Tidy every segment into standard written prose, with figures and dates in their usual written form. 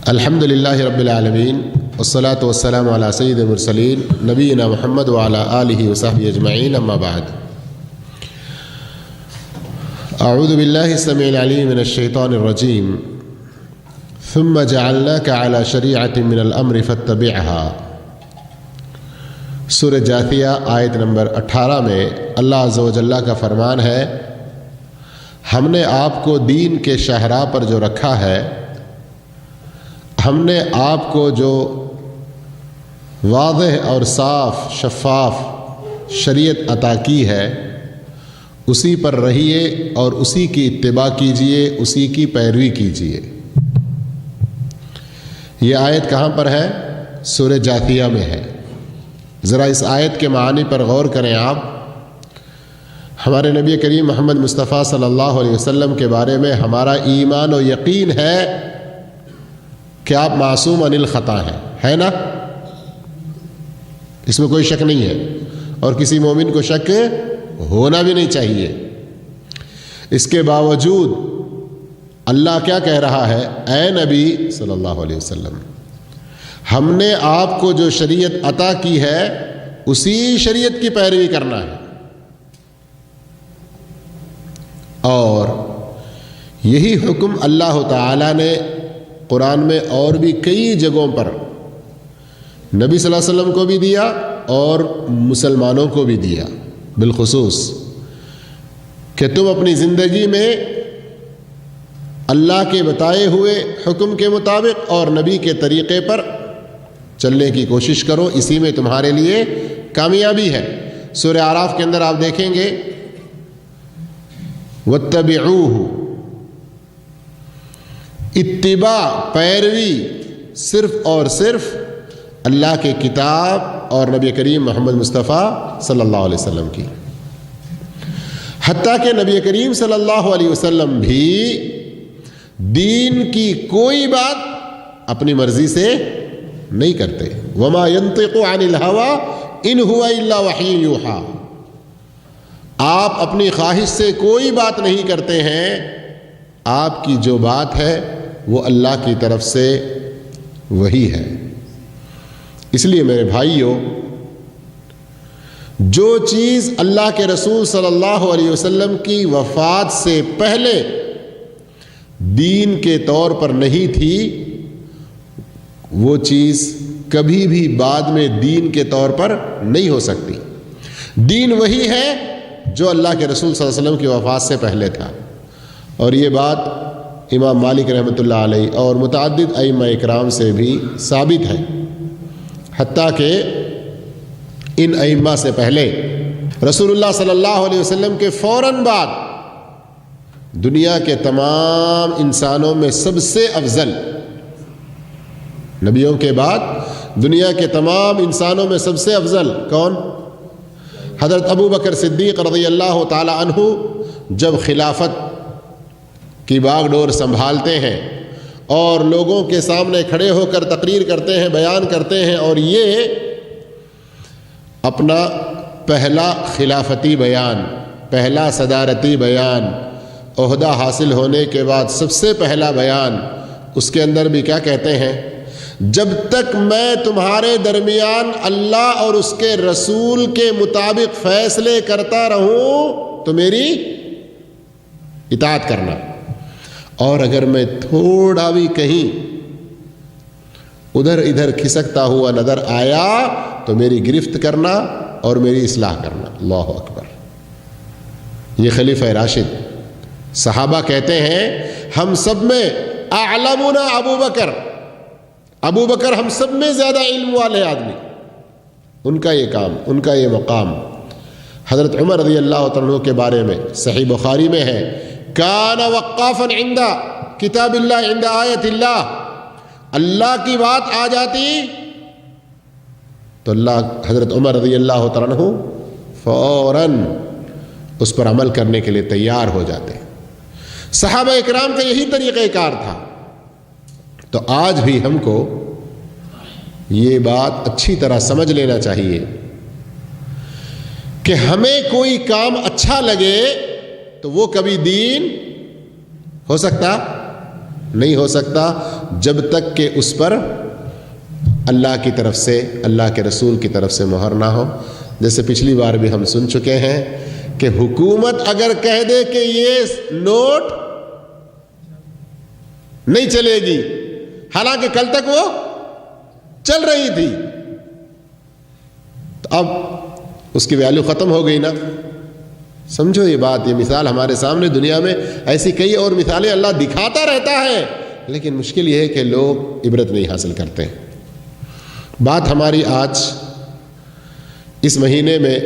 الحمدللہ رب العالمین والصلاة والسلام علی سید المرسلین نبینا محمد وعلی آلہ وصحبہ اجمعین اما بعد اعوذ باللہ السمیع العلیم من الشیطان الرجیم ثم جعلناک علی شریعۃ من الامر فاتبعها۔ سورہ جاثیہ آیت نمبر 18 میں اللہ عز و جل کا فرمان ہے، ہم نے آپ کو دین کے شاہراہ پر جو رکھا ہے، ہم نے آپ کو جو واضح اور صاف شفاف شریعت عطا کی ہے اسی پر رہیے اور اسی کی اتباع کیجیے، اسی کی پیروی کیجیے۔ یہ آیت کہاں پر ہے؟ سورہ جاثیہ میں ہے۔ ذرا اس آیت کے معانی پر غور کریں آپ۔ ہمارے نبی کریم محمد مصطفیٰ صلی اللہ علیہ وسلم کے بارے میں ہمارا ایمان و یقین ہے کہ آپ معصوم عن الخطا ہیں، ہے نا؟ اس میں کوئی شک نہیں ہے، اور کسی مومن کو شک ہونا بھی نہیں چاہیے۔ اس کے باوجود اللہ کیا کہہ رہا ہے؟ اے نبی صلی اللہ علیہ وسلم، ہم نے آپ کو جو شریعت عطا کی ہے اسی شریعت کی پیروی کرنا ہے، اور یہی حکم اللہ تعالی نے قرآن میں اور بھی کئی جگہوں پر نبی صلی اللہ علیہ وسلم کو بھی دیا اور مسلمانوں کو بھی دیا بالخصوص، کہ تم اپنی زندگی میں اللہ کے بتائے ہوئے حکم کے مطابق اور نبی کے طریقے پر چلنے کی کوشش کرو، اسی میں تمہارے لیے کامیابی ہے۔ سورہ اعراف کے اندر آپ دیکھیں گے وَاتَّبِعُوهُ، اتباع پیروی صرف اور صرف اللہ کے کتاب اور نبی کریم محمد مصطفیٰ صلی اللہ علیہ وسلم کی، حتیٰ کہ نبی کریم صلی اللہ علیہ وسلم بھی دین کی کوئی بات اپنی مرضی سے نہیں کرتے۔ وما ينطق عن الهوى ان هو الا وحی یوحی، آپ اپنی خواہش سے کوئی بات نہیں کرتے ہیں، آپ کی جو بات ہے وہ اللہ کی طرف سے وہی ہے۔ اس لیے میرے بھائیوں، جو چیز اللہ کے رسول صلی اللہ علیہ وسلم کی وفات سے پہلے دین کے طور پر نہیں تھی، وہ چیز کبھی بھی بعد میں دین کے طور پر نہیں ہو سکتی۔ دین وہی ہے جو اللہ کے رسول صلی اللہ علیہ وسلم کی وفات سے پہلے تھا، اور یہ بات امام مالک رحمۃ اللہ علیہ اور متعدد ائمہ اکرام سے بھی ثابت ہے، حتیٰ کہ ان ائمہ سے پہلے رسول اللہ صلی اللہ علیہ وسلم کے فوراً بعد دنیا کے تمام انسانوں میں سب سے افضل، نبیوں کے بعد دنیا کے تمام انسانوں میں سب سے افضل کون؟ حضرت ابو بکر صدیق رضی اللہ تعالی عنہ جب خلافت کی باغ ڈور سنبھالتے ہیں اور لوگوں کے سامنے کھڑے ہو کر تقریر کرتے ہیں، بیان کرتے ہیں، اور یہ اپنا پہلا خلافتی بیان، پہلا صدارتی بیان، عہدہ حاصل ہونے کے بعد سب سے پہلا بیان، اس کے اندر بھی کیا کہتے ہیں؟ جب تک میں تمہارے درمیان اللہ اور اس کے رسول کے مطابق فیصلے کرتا رہوں تو میری اطاعت کرنا، اور اگر میں تھوڑا بھی کہیں ادھر ادھر کھسکتا ہوا نظر آیا تو میری گرفت کرنا اور میری اصلاح کرنا۔ اللہ اکبر! یہ خلیفہ راشد، صحابہ کہتے ہیں ہم سب میں اعلمنا ابو بکر، ابو بکر ہم سب میں زیادہ علم والے آدمی، ان کا یہ کام، ان کا یہ مقام۔ حضرت عمر رضی اللہ عنہ کے بارے میں صحیح بخاری میں ہے، کان وقافا عند کتاب اللہ، عند آیت اللہ، اللہ کی بات آ جاتی تو حضرت عمر رضی اللہ عنہ فوراً اس پر عمل کرنے کے لیے تیار ہو جاتے۔ صحابہ اکرام کا یہی طریقہ کار تھا۔ تو آج بھی ہم کو یہ بات اچھی طرح سمجھ لینا چاہیے کہ ہمیں کوئی کام اچھا لگے تو وہ کبھی دین ہو سکتا نہیں ہو سکتا جب تک کہ اس پر اللہ کی طرف سے، اللہ کے رسول کی طرف سے مہر نہ ہو۔ جیسے پچھلی بار بھی ہم سن چکے ہیں کہ حکومت اگر کہہ دے کہ یہ نوٹ نہیں چلے گی، حالانکہ کل تک وہ چل رہی تھی، تو اب اس کی ویلیو ختم ہو گئی نا۔ سمجھو یہ بات، یہ مثال ہمارے سامنے دنیا میں ایسی کئی اور مثالیں اللہ دکھاتا رہتا ہے، لیکن مشکل یہ ہے کہ لوگ عبرت نہیں حاصل کرتے۔ بات ہماری آج اس مہینے میں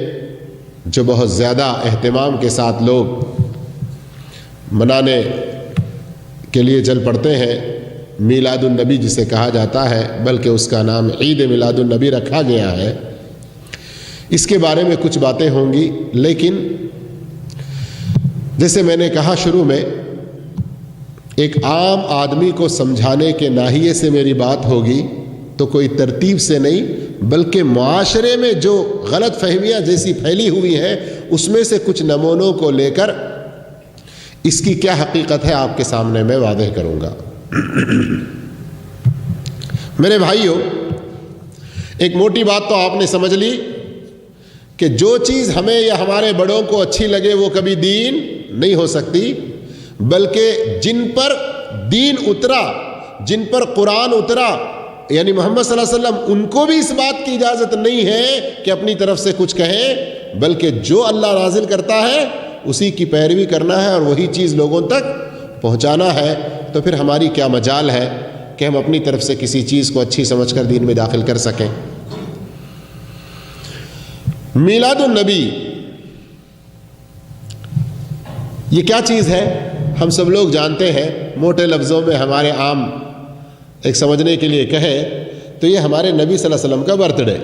جو بہت زیادہ اہتمام کے ساتھ لوگ منانے کے لیے چل پڑتے ہیں، میلاد النبی جسے کہا جاتا ہے، بلکہ اس کا نام عید میلاد النبی رکھا گیا ہے، اس کے بارے میں کچھ باتیں ہوں گی، لیکن جیسے میں نے کہا شروع میں، ایک عام آدمی کو سمجھانے کے ناحیے سے میری بات ہوگی، تو کوئی ترتیب سے نہیں، بلکہ معاشرے میں جو غلط فہمیاں جیسی پھیلی ہوئی ہیں اس میں سے کچھ نمونوں کو لے کر اس کی کیا حقیقت ہے آپ کے سامنے میں واضح کروں گا۔ میرے بھائیوں، ایک موٹی بات تو آپ نے سمجھ لی کہ جو چیز ہمیں یا ہمارے بڑوں کو اچھی لگے وہ کبھی دین نہیں ہو سکتی، بلکہ جن پر دین اترا، جن پر قرآن اترا، یعنی محمد صلی اللہ علیہ وسلم، ان کو بھی اس بات کی اجازت نہیں ہے کہ اپنی طرف سے کچھ کہیں، بلکہ جو اللہ نازل کرتا ہے اسی کی پیروی کرنا ہے اور وہی چیز لوگوں تک پہنچانا ہے۔ تو پھر ہماری کیا مجال ہے کہ ہم اپنی طرف سے کسی چیز کو اچھی سمجھ کر دین میں داخل کر سکیں۔ میلاد النبی یہ کیا چیز ہے؟ ہم سب لوگ جانتے ہیں، موٹے لفظوں میں ہمارے عام ایک سمجھنے کے لیے کہے تو یہ ہمارے نبی صلی اللہ علیہ وسلم کا برتھ ڈے،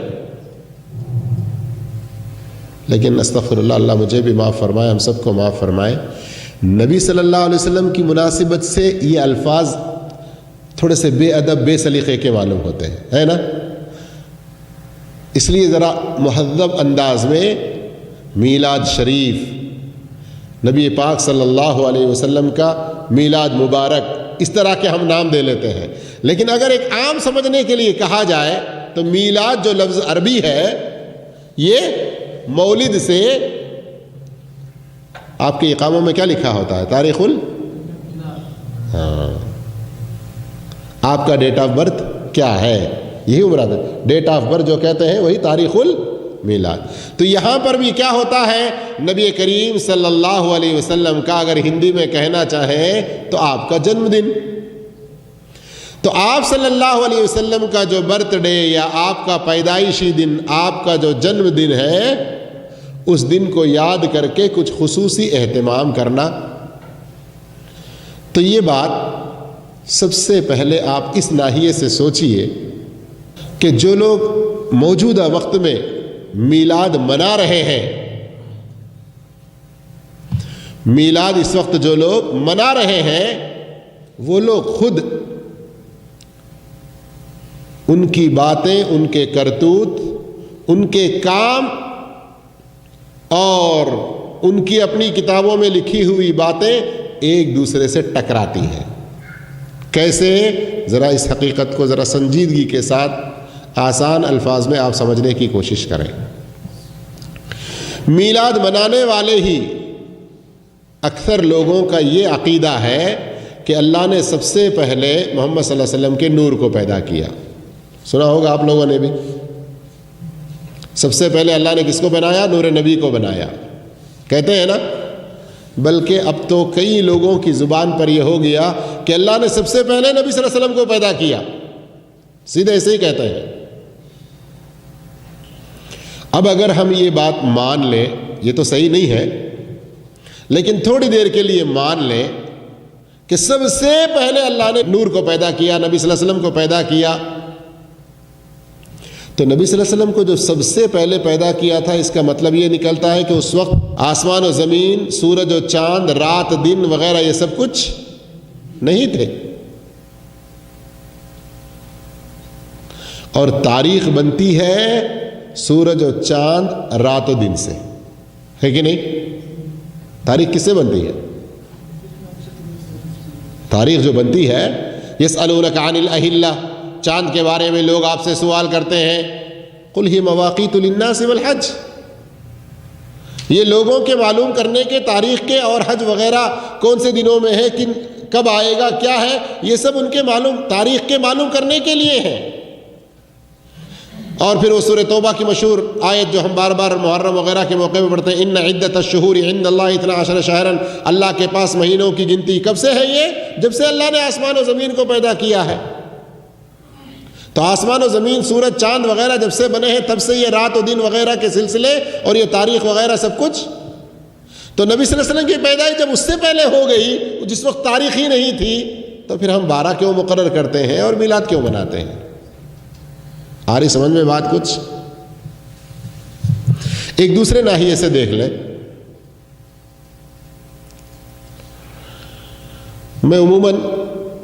لیکن استغفر اللہ، اللہ مجھے بھی معاف فرمائے، ہم سب کو معاف فرمائے، نبی صلی اللہ علیہ وسلم کی مناسبت سے یہ الفاظ تھوڑے سے بے ادب، بے سلیقے کے معلوم ہوتے ہیں، ہے نا؟ اس لیے ذرا مہذب انداز میں میلاد شریف، نبی پاک صلی اللہ علیہ وسلم کا میلاد مبارک، اس طرح کے ہم نام دے لیتے ہیں۔ لیکن اگر ایک عام سمجھنے کے لیے کہا جائے تو میلاد جو لفظ عربی ہے، یہ مولد سے، آپ کے اقاموں میں کیا لکھا ہوتا ہے؟ تاریخ ہاں، آپ کا ڈیٹ آف برتھ کیا ہے، یہی مراد ہے، ڈیٹ آف برتھ جو کہتے ہیں وہی تاریخ المیلاد۔ تو یہاں پر بھی کیا ہوتا ہے، نبی کریم صلی اللہ علیہ وسلم کا اگر ہندی میں کہنا چاہیں تو آپ کا جنم دن، تو آپ صلی اللہ علیہ وسلم کا جو برتھ ڈے یا آپ کا پیدائشی دن، آپ کا جو جنم دن ہے، اس دن کو یاد کر کے کچھ خصوصی اہتمام کرنا۔ تو یہ بات سب سے پہلے آپ اس ناحیے سے سوچئے کہ جو لوگ موجودہ وقت میں میلاد منا رہے ہیں، میلاد اس وقت جو لوگ منا رہے ہیں، وہ لوگ خود ان کی باتیں، ان کے کرتوت، ان کے کام اور ان کی اپنی کتابوں میں لکھی ہوئی باتیں ایک دوسرے سے ٹکراتی ہیں۔ کیسے؟ ذرا اس حقیقت کو ذرا سنجیدگی کے ساتھ آسان الفاظ میں آپ سمجھنے کی کوشش کریں۔ میلاد منانے والے ہی اکثر لوگوں کا یہ عقیدہ ہے کہ اللہ نے سب سے پہلے محمد صلی اللہ علیہ وسلم کے نور کو پیدا کیا۔ سنا ہوگا آپ لوگوں نے بھی، سب سے پہلے اللہ نے کس کو بنایا؟ نور نبی کو بنایا، کہتے ہیں نا۔ بلکہ اب تو کئی لوگوں کی زبان پر یہ ہو گیا کہ اللہ نے سب سے پہلے نبی صلی اللہ علیہ وسلم کو پیدا کیا، سیدھے ایسے ہی کہتے ہیں۔ اب اگر ہم یہ بات مان لیں، یہ تو صحیح نہیں ہے، لیکن تھوڑی دیر کے لیے مان لیں کہ سب سے پہلے اللہ نے نور کو پیدا کیا، نبی صلی اللہ علیہ وسلم کو پیدا کیا، تو نبی صلی اللہ علیہ وسلم کو جو سب سے پہلے پیدا کیا تھا، اس کا مطلب یہ نکلتا ہے کہ اس وقت آسمان و زمین، سورج و چاند، رات دن وغیرہ یہ سب کچھ نہیں تھے، اور تاریخ بنتی ہے سورج و چاند، رات و دن سے، ہے کہ نہیں؟ تاریخ کس سے بنتی ہے؟ تاریخ جو بنتی ہے، یسألونک عن الاہلہ، چاند کے بارے میں لوگ آپ سے سوال کرتے ہیں، قل ہی مواقیت للناس والحج، یہ لوگوں کے معلوم کرنے کے، تاریخ کے، اور حج وغیرہ کون سے دنوں میں ہے، کب آئے گا، کیا ہے، یہ سب ان کے معلوم، تاریخ کے معلوم کرنے کے لیے ہیں۔ اور پھر وہ سورہ توبہ کی مشہور آیت جو ہم بار بار محرم وغیرہ کے موقع پہ پڑھتے ہیں، ان عدت الشہور عند اللہ 12 شہرا، اللہ کے پاس مہینوں کی گنتی کب سے ہے؟ یہ جب سے اللہ نے آسمان و زمین کو پیدا کیا ہے۔ تو آسمان و زمین، سورج، چاند وغیرہ جب سے بنے ہیں تب سے یہ رات و دن وغیرہ کے سلسلے اور یہ تاریخ وغیرہ سب کچھ۔ تو نبی صلی اللہ علیہ وسلم کی پیدائش جب اس سے پہلے ہو گئی، جس وقت تاریخ ہی نہیں تھی، تو پھر ہم 12 کیوں مقرر کرتے ہیں اور میلاد کیوں مناتے ہیں؟ آ رہی سمجھ میں بات کچھ؟ ایک دوسرے ناحیے سے دیکھ لیں، میں عموماً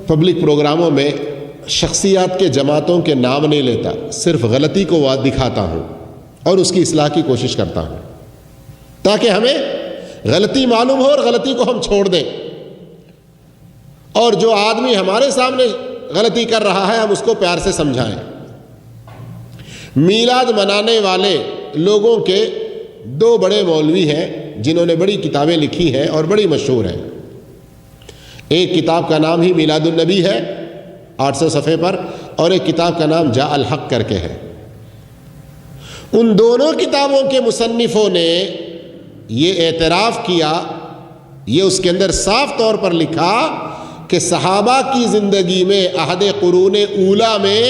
پبلک پروگراموں میں شخصیات کے، جماعتوں کے نام نہیں لیتا، صرف غلطی کو دکھاتا ہوں اور اس کی اصلاح کی کوشش کرتا ہوں، تاکہ ہمیں غلطی معلوم ہو اور غلطی کو ہم چھوڑ دیں، اور جو آدمی ہمارے سامنے غلطی کر رہا ہے ہم اس کو پیار سے سمجھائیں۔ میلاد منانے والے لوگوں کے 2 بڑے مولوی ہیں جنہوں نے بڑی کتابیں لکھی ہیں اور بڑی مشہور ہیں۔ ایک کتاب کا نام ہی میلاد النبی ہے 800 صفحے پر، اور ایک کتاب کا نام جاء الحق کر کے ہے۔ ان دونوں کتابوں کے مصنفوں نے یہ اعتراف کیا، یہ اس کے اندر صاف طور پر لکھا کہ صحابہ کی زندگی میں عہد قرون اولیٰ میں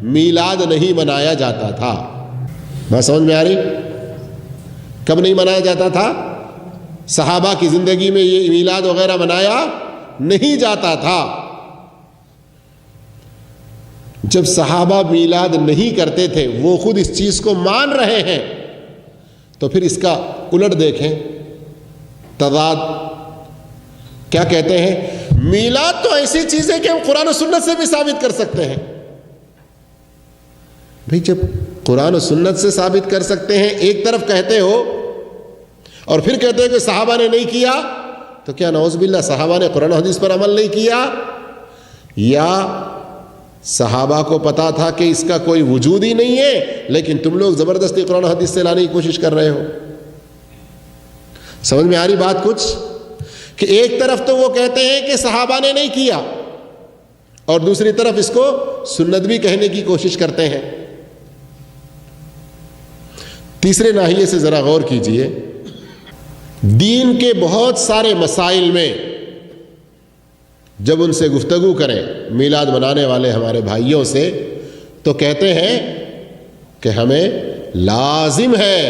میلاد نہیں منایا جاتا تھا۔ بات سمجھ میں آ رہی؟ کب نہیں منایا جاتا تھا؟ صحابہ کی زندگی میں یہ میلاد وغیرہ منایا نہیں جاتا تھا۔ جب صحابہ میلاد نہیں کرتے تھے، وہ خود اس چیز کو مان رہے ہیں، تو پھر اس کا الٹ دیکھیں، تضاد کیا کہتے ہیں؟ میلاد تو ایسی چیز ہے کہ ہم قرآن و سنت سے بھی ثابت کر سکتے ہیں۔ بھئی جب قرآن و سنت سے ثابت کر سکتے ہیں، ایک طرف کہتے ہو اور پھر کہتے ہیں کہ صحابہ نے نہیں کیا، تو کیا نعوذ باللہ صحابہ نے قرآن و حدیث پر عمل نہیں کیا، یا صحابہ کو پتا تھا کہ اس کا کوئی وجود ہی نہیں ہے لیکن تم لوگ زبردستی قرآن و حدیث سے لانے کی کوشش کر رہے ہو؟ سمجھ میں آ رہی بات کچھ؟ کہ ایک طرف تو وہ کہتے ہیں کہ صحابہ نے نہیں کیا، اور دوسری طرف اس کو سنت بھی کہنے کی کوشش کرتے ہیں۔ تیسرے ناحیے سے ذرا غور کیجئے، دین کے بہت سارے مسائل میں جب ان سے گفتگو کریں میلاد منانے والے ہمارے بھائیوں سے، تو کہتے ہیں کہ ہمیں لازم ہے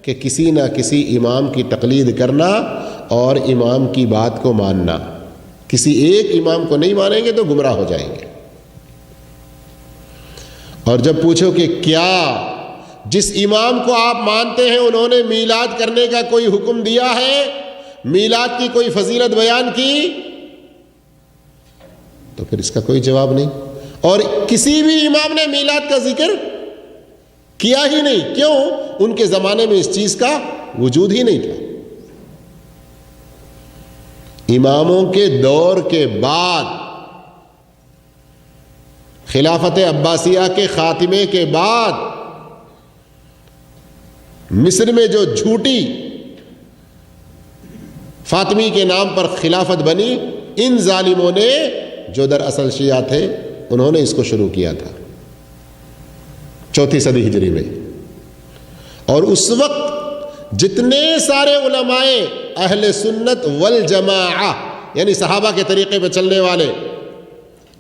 کہ کسی نہ کسی امام کی تقلید کرنا اور امام کی بات کو ماننا۔ کسی ایک امام کو نہیں مانیں گے تو گمراہ ہو جائیں گے۔ اور جب پوچھو کہ کیا جس امام کو آپ مانتے ہیں انہوں نے میلاد کرنے کا کوئی حکم دیا ہے، میلاد کی کوئی فضیلت بیان کی، تو پھر اس کا کوئی جواب نہیں۔ اور کسی بھی امام نے میلاد کا ذکر کیا ہی نہیں۔ کیوں؟ ان کے زمانے میں اس چیز کا وجود ہی نہیں تھا۔ اماموں کے دور کے بعد، خلافت عباسیہ کے خاتمے کے بعد، مصر میں جو جھوٹی فاطمی کے نام پر خلافت بنی، ان ظالموں نے جو دراصل شیعہ تھے انہوں نے اس کو شروع کیا تھا 4 صدی ہجری میں۔ اور اس وقت جتنے سارے علماء اہل سنت والجماعہ، یعنی صحابہ کے طریقے پہ چلنے والے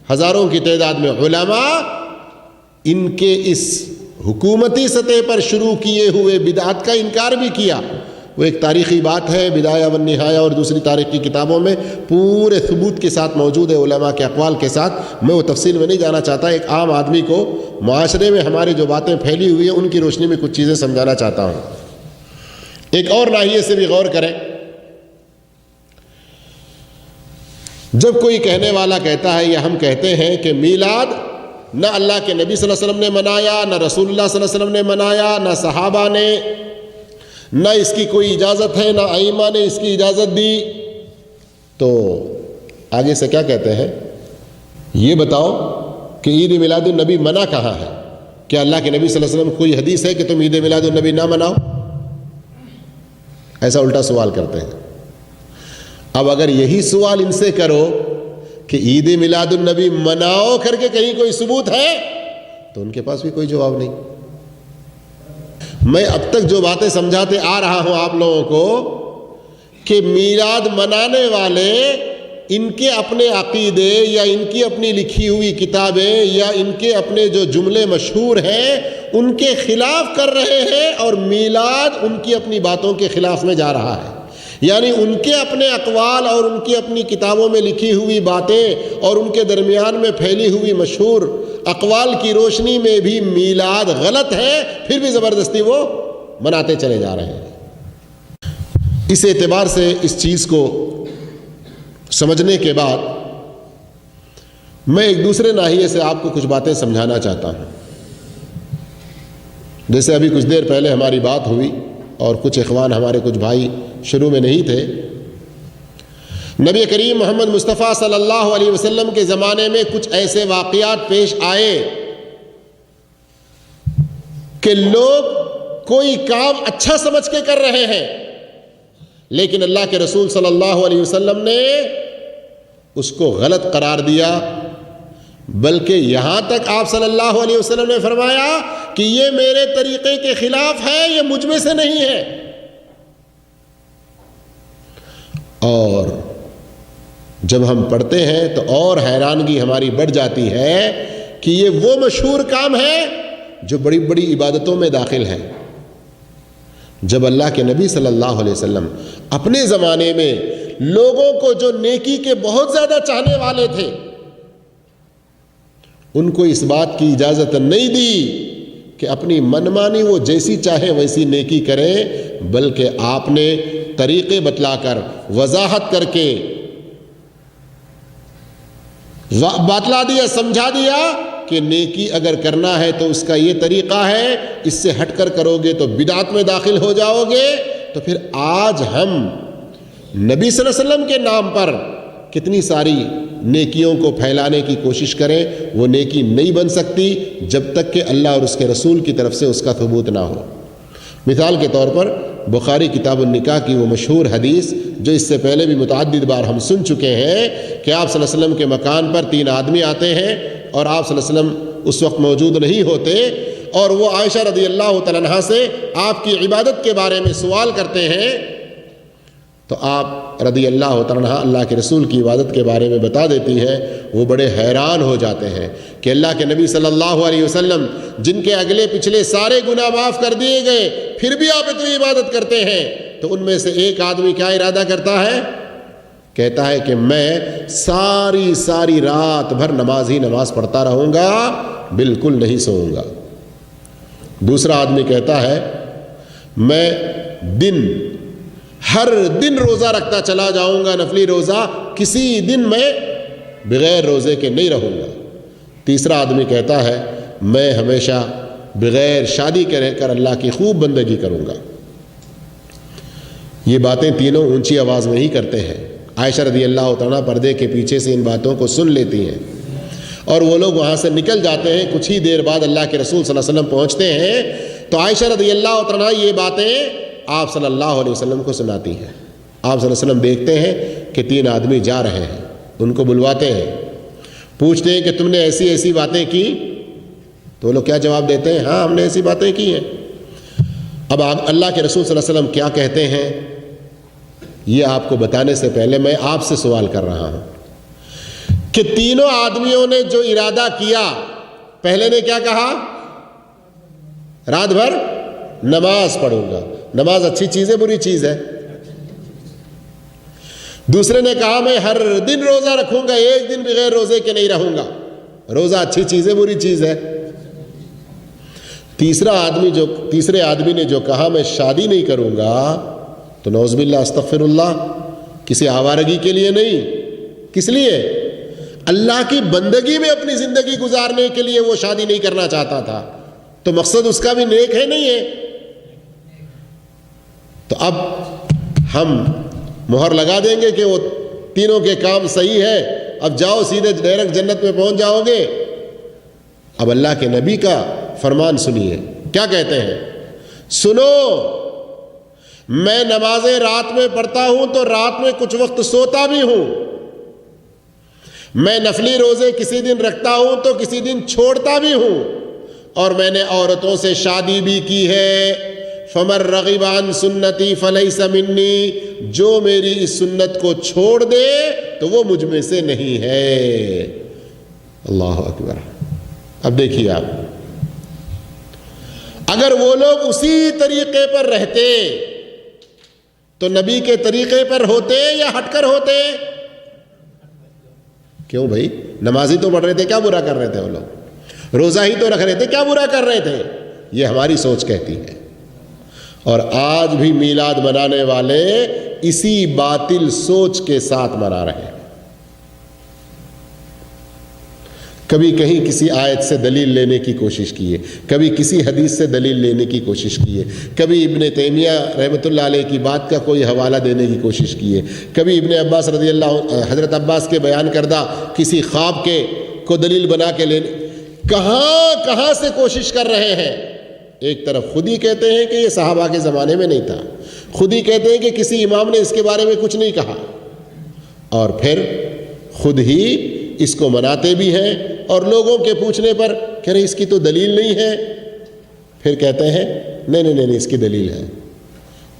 ہزاروں کی تعداد میں علماء، ان کے اس حکومتی سطح پر شروع کیے ہوئے بدعت کا انکار بھی کیا۔ وہ ایک تاریخی بات ہے، بدایہ والنہایہ اور دوسری تاریخ کی کتابوں میں پورے ثبوت کے ساتھ موجود ہے، علماء کے اقوال کے ساتھ۔ میں وہ تفصیل میں نہیں جانا چاہتا، ایک عام آدمی کو معاشرے میں ہماری جو باتیں پھیلی ہوئی ہیں ان کی روشنی میں کچھ چیزیں سمجھانا چاہتا ہوں۔ ایک اور ناحیے سے بھی غور کریں، جب کوئی کہنے والا کہتا ہے یا ہم کہتے ہیں کہ میلاد نہ اللہ کے نبی صلی اللہ علیہ وسلم نے منایا، نہ رسول اللہ صلی اللہ علیہ وسلم نے منایا، نہ صحابہ نے، نہ اس کی کوئی اجازت ہے، نہ ائمہ نے اس کی اجازت دی، تو آگے سے کیا کہتے ہیں؟ یہ بتاؤ کہ عید میلاد النبی منع کہاں ہے؟ کیا اللہ کے نبی صلی اللہ علیہ وسلم کوئی حدیث ہے کہ تم عید میلاد النبی نہ مناؤ؟ ایسا الٹا سوال کرتے ہیں۔ اب اگر یہی سوال ان سے کرو کہ عید میلاد النبی مناؤ کر کے کہیں کوئی ثبوت ہے، تو ان کے پاس بھی کوئی جواب نہیں۔ میں اب تک جو باتیں سمجھاتے آ رہا ہوں آپ لوگوں کو کہ میلاد منانے والے ان کے اپنے عقیدے یا ان کی اپنی لکھی ہوئی کتابیں یا ان کے اپنے جو جملے مشہور ہیں ان کے خلاف کر رہے ہیں، اور میلاد ان کی اپنی باتوں کے خلاف میں جا رہا ہے۔ یعنی ان کے اپنے اقوال اور ان کی اپنی کتابوں میں لکھی ہوئی باتیں اور ان کے درمیان میں پھیلی ہوئی مشہور اقوال کی روشنی میں بھی میلاد غلط ہے، پھر بھی زبردستی وہ مناتے چلے جا رہے ہیں۔ اس اعتبار سے اس چیز کو سمجھنے کے بعد میں ایک دوسرے ناحیے سے آپ کو کچھ باتیں سمجھانا چاہتا ہوں۔ جیسے ابھی کچھ دیر پہلے ہماری بات ہوئی اور کچھ اخوان ہمارے کچھ بھائی شروع میں نہیں تھے، نبی کریم محمد مصطفیٰ صلی اللہ علیہ وسلم کے زمانے میں کچھ ایسے واقعات پیش آئے کہ لوگ کوئی کام اچھا سمجھ کے کر رہے ہیں، لیکن اللہ کے رسول صلی اللہ علیہ وسلم نے اس کو غلط قرار دیا، بلکہ یہاں تک آپ صلی اللہ علیہ وسلم نے فرمایا کہ یہ میرے طریقے کے خلاف ہے، یہ مجھ میں سے نہیں ہے۔ اور جب ہم پڑھتے ہیں تو اور حیرانگی ہماری بڑھ جاتی ہے کہ یہ وہ مشہور کام ہے جو بڑی بڑی عبادتوں میں داخل ہے۔ جب اللہ کے نبی صلی اللہ علیہ وسلم اپنے زمانے میں لوگوں کو جو نیکی کے بہت زیادہ چاہنے والے تھے، ان کو اس بات کی اجازت نہیں دی کہ اپنی منمانی وہ جیسی چاہے ویسی نیکی کریں، بلکہ آپ نے طریقے بتلا کر، وضاحت کر کے بتلا دیا، سمجھا دیا کہ نیکی اگر کرنا ہے تو اس کا یہ طریقہ ہے، اس سے ہٹ کر کرو گے تو بدعت میں داخل ہو جاؤ گے۔ تو پھر آج ہم نبی صلی اللہ علیہ وسلم کے نام پر کتنی ساری نیکیوں کو پھیلانے کی کوشش کریں، وہ نیکی نہیں بن سکتی جب تک کہ اللہ اور اس کے رسول کی طرف سے اس کا ثبوت نہ ہو۔ مثال کے طور پر بخاری کتاب النکاح کی وہ مشہور حدیث جو اس سے پہلے بھی متعدد بار ہم سن چکے ہیں کہ آپ صلی اللہ علیہ وسلم کے مکان پر 3 آدمی آتے ہیں اور آپ صلی اللہ علیہ وسلم اس وقت موجود نہیں ہوتے، اور وہ عائشہ رضی اللہ تعالیٰ عنہا سے آپ کی عبادت کے بارے میں سوال کرتے ہیں، تو آپ رضی اللہ تعالیٰ عنہ اللہ کے رسول کی عبادت کے بارے میں بتا دیتی ہیں۔ وہ بڑے حیران ہو جاتے ہیں کہ اللہ کے نبی صلی اللہ علیہ وسلم جن کے اگلے پچھلے سارے گناہ معاف کر دیے گئے، پھر بھی آپ اتنی عبادت کرتے ہیں۔ تو ان میں سے ایک آدمی کیا ارادہ کرتا ہے؟ کہتا ہے کہ میں ساری رات بھر نماز ہی نماز پڑھتا رہوں گا، بالکل نہیں سوؤں گا۔ دوسرا آدمی کہتا ہے میں ہر دن روزہ رکھتا چلا جاؤں گا، نفلی روزہ، کسی دن میں بغیر روزے کے نہیں رہوں گا۔ تیسرا آدمی کہتا ہے میں ہمیشہ بغیر شادی کے رہ کر اللہ کی خوب بندگی کروں گا۔ یہ باتیں تینوں اونچی آواز میں ہی کرتے ہیں۔ عائشہ رضی اللہ تعالیٰ پردے کے پیچھے سے ان باتوں کو سن لیتی ہیں، اور وہ لوگ وہاں سے نکل جاتے ہیں۔ کچھ ہی دیر بعد اللہ کے رسول صلی اللہ علیہ وسلم پہنچتے ہیں، تو عائشہ رضی اللہ تعالیٰ یہ باتیں آپ صلی اللہ علیہ وسلم کو سناتی ہیں۔ آپ صلی اللہ علیہ وسلم دیکھتے ہیں کہ 3 آدمی جا رہے ہیں، ان کو بلواتے ہیں، پوچھتے ہیں کہ تم نے ایسی ایسی باتیں کی؟ تو وہ لوگ کیا جواب دیتے ہیں؟ ہاں، ہم نے ایسی باتیں کی ہیں۔ اب اللہ کے رسول صلی اللہ علیہ وسلم کیا کہتے ہیں یہ آپ کو بتانے سے پہلے میں آپ سے سوال کر رہا ہوں کہ تینوں آدمیوں نے جو ارادہ کیا، پہلے نے کیا کہا؟ رات بھر نماز پڑھوں گا۔ نماز اچھی چیز ہے بری چیز ہے؟ دوسرے نے کہا میں ہر دن روزہ رکھوں گا، ایک دن بغیر روزے کے نہیں رہوں گا۔ روزہ اچھی چیز ہے بری چیز ہے؟ تیسرے آدمی نے جو کہا میں شادی نہیں کروں گا، تو نعوذ باللہ استغفر اللہ، کسی آوارگی کے لیے نہیں، کس لیے؟ اللہ کی بندگی میں اپنی زندگی گزارنے کے لیے وہ شادی نہیں کرنا چاہتا تھا۔ تو مقصد اس کا بھی نیک ہے نہیں ہے؟ تو اب ہم مہر لگا دیں گے کہ وہ تینوں کے کام صحیح ہے، اب جاؤ سیدھے ڈائریکٹ جنت میں پہنچ جاؤ گے۔ اب اللہ کے نبی کا فرمان سنیے، کیا کہتے ہیں؟ سنو، میں نمازیں رات میں پڑھتا ہوں تو رات میں کچھ وقت سوتا بھی ہوں، میں نفلی روزے کسی دن رکھتا ہوں تو کسی دن چھوڑتا بھی ہوں، اور میں نے عورتوں سے شادی بھی کی ہے۔ فمن رغب عن سنتی فلیس منی، جو میری اس سنت کو چھوڑ دے تو وہ مجھ میں سے نہیں ہے۔ اللہ اکبر۔ اب دیکھیے آپ، اگر وہ لوگ اسی طریقے پر رہتے تو نبی کے طریقے پر ہوتے یا ہٹ کر ہوتے؟ کیوں بھائی؟ نمازی تو پڑھ رہے تھے، کیا برا کر رہے تھے وہ لوگ؟ روزہ ہی تو رکھ رہے تھے، کیا برا کر رہے تھے؟ یہ ہماری سوچ کہتی ہے۔ اور آج بھی میلاد منانے والے اسی باطل سوچ کے ساتھ منا رہے ہیں۔ کبھی کہیں کسی آیت سے دلیل لینے کی کوشش کیے، کبھی کسی حدیث سے دلیل لینے کی کوشش کیے، کبھی ابن تیمیہ رحمۃ اللہ علیہ کی بات کا کوئی حوالہ دینے کی کوشش کیے، کبھی ابن عباس رضی اللہ حضرت عباس کے بیان کردہ کسی خواب کے کو دلیل بنا کے لینے، کہاں سے کوشش کر رہے ہیں۔ ایک طرف خود ہی کہتے ہیں کہ یہ صحابہ کے زمانے میں نہیں تھا، خود ہی کہتے ہیں کہ کسی امام نے اس کے بارے میں کچھ نہیں کہا، اور پھر خود ہی اس کو مناتے بھی ہیں، اور لوگوں کے پوچھنے پر کہہ رہے اس کی تو دلیل نہیں ہے، پھر کہتے ہیں نہیں اس کی دلیل ہے۔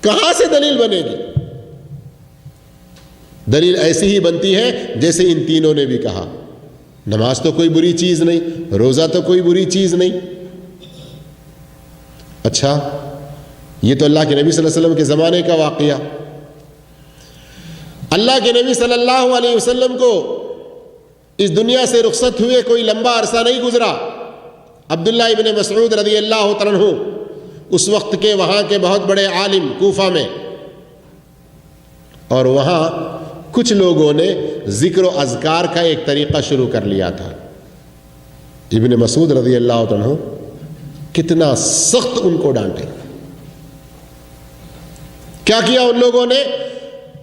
کہاں سے دلیل بنے گی؟ دلیل ایسی ہی بنتی ہے جیسے ان تینوں نے بھی کہا، نماز تو کوئی بری چیز نہیں، روزہ تو کوئی بری چیز نہیں۔ اچھا، یہ تو اللہ کے نبی صلی اللہ علیہ وسلم کے زمانے کا واقعہ۔ اللہ کے نبی صلی اللہ علیہ وسلم کو اس دنیا سے رخصت ہوئے کوئی لمبا عرصہ نہیں گزرا، عبداللہ ابن مسعود رضی اللہ تعالیٰ عنہ اس وقت کے وہاں کے بہت بڑے عالم کوفہ میں، اور وہاں کچھ لوگوں نے ذکر و اذکار کا ایک طریقہ شروع کر لیا تھا۔ ابن مسعود رضی اللہ عنہ کتنا سخت ان کو ڈانٹے۔ کیا کیا ان لوگوں نے؟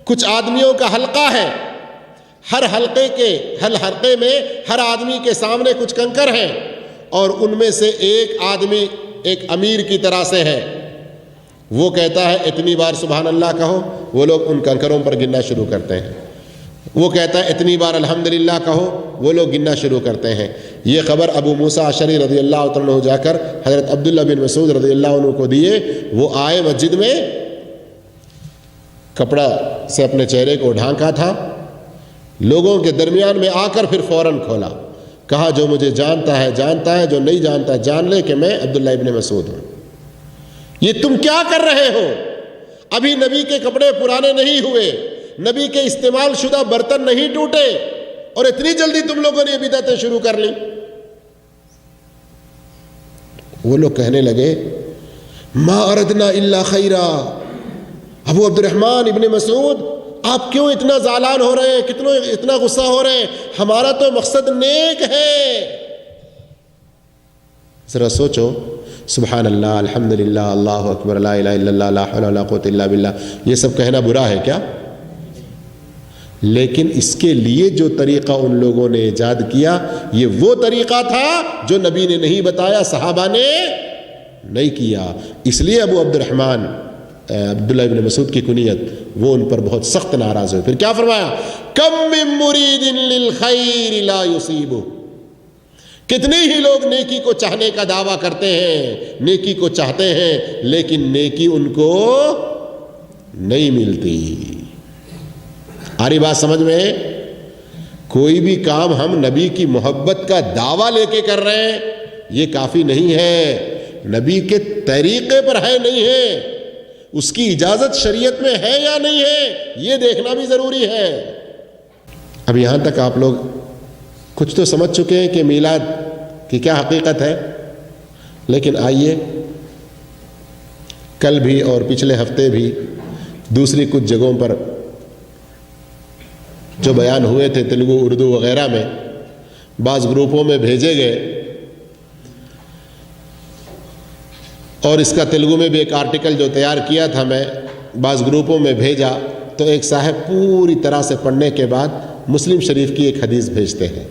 کچھ آدمیوں کا حلقہ ہے، ہر حلقے میں ہر آدمی کے سامنے کچھ کنکر ہیں، اور ان میں سے ایک آدمی ایک امیر کی طرح سے ہے، وہ کہتا ہے اتنی بار سبحان اللہ کہو، وہ لوگ ان کنکروں پر گننا شروع کرتے ہیں۔ وہ کہتا ہے اتنی بار الحمدللہ کہو، وہ لوگ گننا شروع کرتے ہیں۔ یہ خبر ابو موسیٰ اشعری رضی اللہ تعالیٰ عنہ جا کر حضرت عبداللہ بن مسعود رضی اللہ عنہ کو دیے۔ وہ آئے مسجد میں، کپڑا سے اپنے چہرے کو ڈھانکا تھا، لوگوں کے درمیان میں آ کر پھر فوراً کھولا، کہا جو مجھے جانتا ہے جانتا ہے، جو نہیں جانتا جان لے کہ میں عبداللہ ابن مسعود ہوں۔ یہ تم کیا کر رہے ہو؟ ابھی نبی کے کپڑے پرانے نہیں ہوئے، نبی کے استعمال شدہ برتن نہیں ٹوٹے، اور اتنی جلدی تم لوگوں نے بدعتیں شروع کر لی۔ وہ لوگ کہنے لگے ما اردنا الا خیرا، ابو عبد الرحمن ابن مسعود آپ کیوں اتنا زعلان ہو رہے ہیں، اتنا غصہ ہو رہے ہیں؟ ہمارا تو مقصد نیک ہے۔ ذرا سوچو، سبحان اللہ، الحمدللہ، اللہ اکبر، لا الہ الا اللہ، لا حول ولا قوۃ الا باللہ، یہ سب کہنا برا ہے کیا؟ لیکن اس کے لیے جو طریقہ ان لوگوں نے ایجاد کیا، یہ وہ طریقہ تھا جو نبی نے نہیں بتایا، صحابہ نے نہیں کیا۔ اس لیے ابو عبد الرحمن عبداللہ ابن مسعود کی کنیت، وہ ان پر بہت سخت ناراض ہوئے۔ پھر کیا فرمایا؟ کم من مرید للخیر لا یصیبہ، کتنے ہی لوگ نیکی کو چاہنے کا دعویٰ کرتے ہیں، نیکی کو چاہتے ہیں، لیکن نیکی ان کو نہیں ملتی۔ آ رہی بات سمجھ میں؟ کوئی بھی کام ہم نبی کی محبت کا دعویٰ لے کے کر رہے ہیں، یہ کافی نہیں ہے، نبی کے طریقے پر ہے نہیں ہے، اس کی اجازت شریعت میں ہے یا نہیں ہے، یہ دیکھنا بھی ضروری ہے۔ اب یہاں تک آپ لوگ کچھ تو سمجھ چکے ہیں کہ میلاد کی کیا حقیقت ہے، لیکن آئیے کل بھی اور پچھلے ہفتے بھی دوسری کچھ جگہوں پر جو بیان ہوئے تھے تیلگو، اردو وغیرہ میں، بعض گروپوں میں بھیجے گئے، اور اس کا تیلگو میں بھی ایک آرٹیکل جو تیار کیا تھا میں بعض گروپوں میں بھیجا، تو ایک صاحب پوری طرح سے پڑھنے کے بعد مسلم شریف کی ایک حدیث بھیجتے ہیں،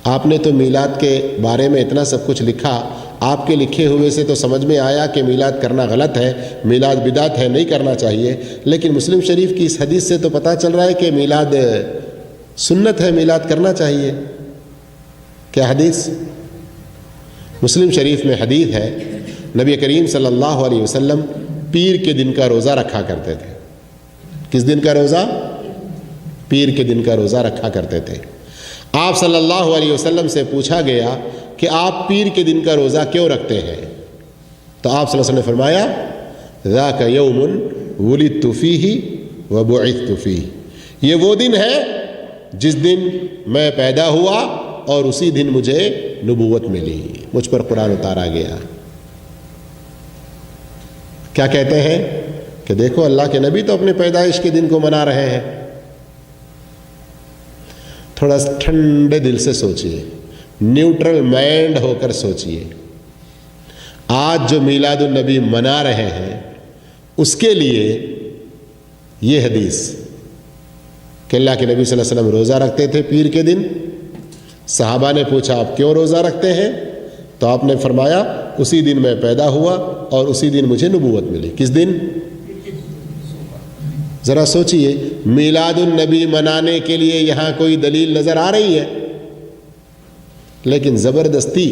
آپ نے تو میلاد کے بارے میں اتنا سب کچھ لکھا، آپ کے لکھے ہوئے سے تو سمجھ میں آیا کہ میلاد کرنا غلط ہے، میلاد بدعت ہے، نہیں کرنا چاہیے، لیکن مسلم شریف کی اس حدیث سے تو پتہ چل رہا ہے کہ میلاد سنت ہے، میلاد کرنا چاہیے۔ کیا حدیث؟ مسلم شریف میں حدیث ہے، نبی کریم صلی اللہ علیہ وسلم پیر کے دن کا روزہ رکھا کرتے تھے۔ کس دن کا روزہ؟ پیر کے دن کا روزہ رکھا کرتے تھے۔ آپ صلی اللہ علیہ وسلم سے پوچھا گیا کہ آپ پیر کے دن کا روزہ کیوں رکھتے ہیں؟ تو آپ صلی اللہ علیہ وسلم نے فرمایا ذاک یوم ولدت فیہ وبعثت فیہ، یہ وہ دن ہے جس دن میں پیدا ہوا اور اسی دن مجھے نبوت ملی، مجھ پر قرآن اتارا گیا۔ کیا کہتے ہیں کہ دیکھو اللہ کے نبی تو اپنے پیدائش کے دن کو منا رہے ہیں۔ تھوڑا ٹھنڈے دل سے سوچئے، نیوٹرل مائنڈ ہو کر سوچئے، آج جو میلاد النبی منا رہے ہیں اس کے لیے یہ حدیث کہ اللہ کے نبی صلی اللہ علیہ وسلم روزہ رکھتے تھے پیر کے دن، صحابہ نے پوچھا آپ کیوں روزہ رکھتے ہیں؟ تو آپ نے فرمایا اسی دن میں پیدا ہوا اور اسی دن مجھے نبوت ملی۔ کس دن؟ ذرا سوچئے، میلاد النبی منانے کے لیے یہاں کوئی دلیل نظر آ رہی ہے؟ لیکن زبردستی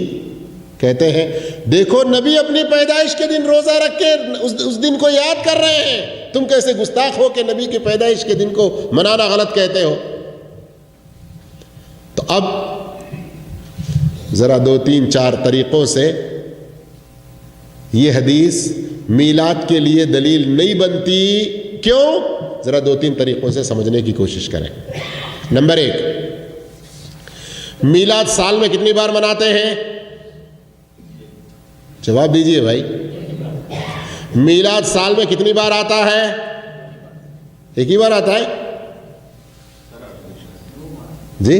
کہتے ہیں دیکھو نبی اپنی پیدائش کے دن روزہ رکھ کے اس دن کو یاد کر رہے ہیں، تم کیسے گستاخ ہو کہ نبی کی پیدائش کے دن کو منانا غلط کہتے ہو؟ تو اب ذرا 2-3-4 طریقوں سے یہ حدیث میلاد کے لیے دلیل نہیں بنتی، کیوں؟ ذرا 2-3 طریقوں سے سمجھنے کی کوشش کریں۔ نمبر 1، میلاد سال میں کتنی بار مناتے ہیں؟ جواب دیجئے بھائی، میلاد سال میں کتنی بار آتا ہے؟ ایک ہی بار آتا ہے؟ جی